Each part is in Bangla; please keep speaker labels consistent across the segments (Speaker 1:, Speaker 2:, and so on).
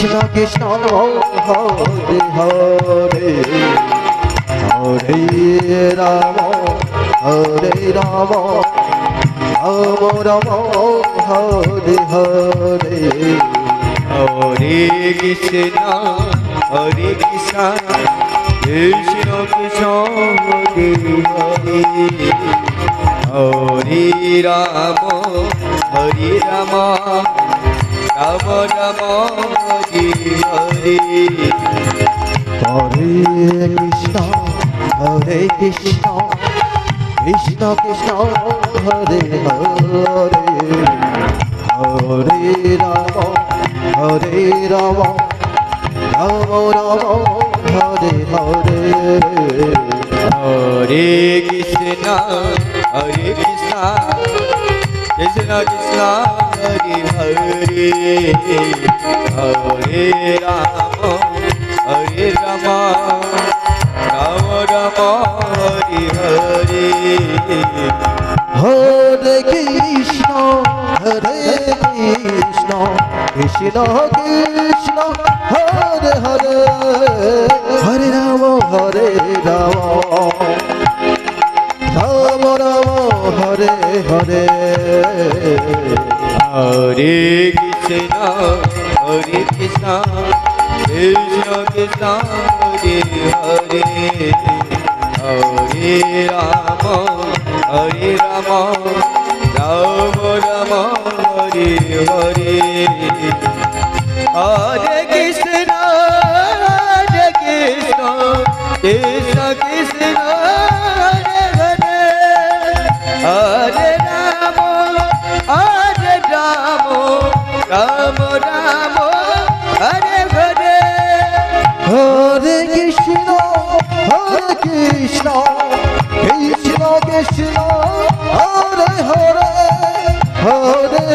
Speaker 1: কৃষ্ণ কৃষ্ণ হরে হরে হরে রাম হরে রাম রাম রাম হরে হরে
Speaker 2: হরে কৃষ্ণ কৃষ্ণ কৃষ্ণ হরে হরে হরে রাম রাম রাম হরে হরে
Speaker 1: হরে কৃষ্ণ কৃষ্ণ কৃষ্ণ কৃষ্ণ হরে হরে হরে রাম রাম রাম রাম হরে হরে
Speaker 2: হরে কৃষ্ণ কৃষ্ণ কৃষ্ণ হরে হরে হরে রাম রাম রাম রাম হরে হরে
Speaker 1: হরে কৃষ্ণ কৃষ্ণ কৃষ্ণ কৃষ্ণ হরে হরে হরে রাম রাম রাম রাম হরে হরে
Speaker 2: হরে কৃষ্ণ কৃষ্ণ কৃষ্ণ হরে হরে হরে রাম রাম রাম রাম হরে হরে হরে কৃষ্ণ কৃষ্ণ কৃষ্ণ হরে হরে হরে রাম রাম রাম হরে হরে
Speaker 1: হরে কৃষ্ণ কৃষ্ণ কৃষ্ণ কৃষ্ণ হরে হরে হরে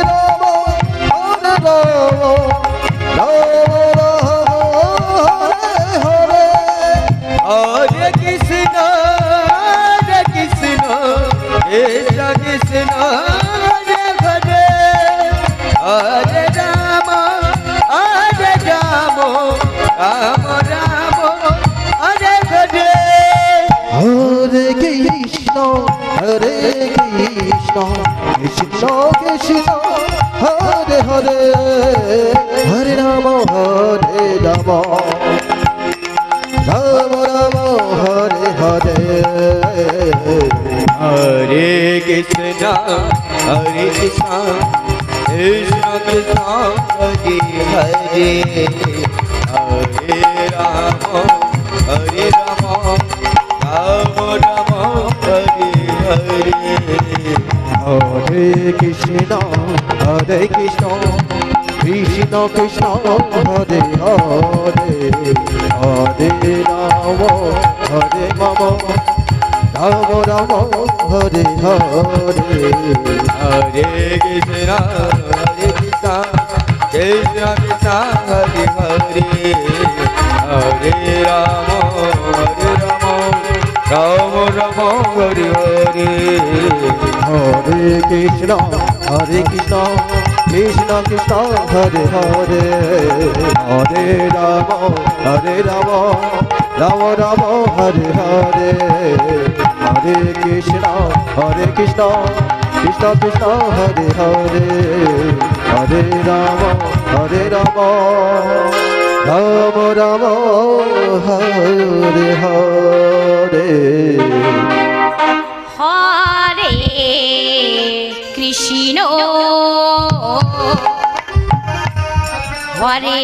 Speaker 1: রাম রাম রাম হরে
Speaker 2: হরে কৃষ্ণ কৃষ্ণ কৃষ্ণ হরে হরে হরে রাম রাম রাম হরে হরে
Speaker 1: হরে কৃষ্ণ কৃষ্ণ কৃষ্ণ কৃষ্ণ হরে হরে হরে রাম রাম রাম রাম হরে হরে
Speaker 2: হরে কৃষ্ণ কৃষ্ণ কৃষ্ণ হরে হরে হরে রাম রাম রাম রাম হরে হরে
Speaker 1: হরে কৃষ্ণ কৃষ্ণ কৃষ্ণ কৃষ্ণ হরে হরে হরে রাম রাম রাম রাম হরে হরে
Speaker 2: হরে কৃষ্ণ কৃষ্ণ কৃষ্ণ হরে হরে হরে রাম রাম রাম হরে হরে
Speaker 1: হরে কৃষ্ণ কৃষ্ণ কৃষ্ণ কৃষ্ণ হরে হরে হরে রাম রাম রাম হরে হরে হরে কৃষ্ণ কৃষ্ণ কৃষ্ণ কৃষ্ণ হরে হরে হরে রাম রাম রাম হরে হরে
Speaker 3: হরে কৃষ্ণ হরে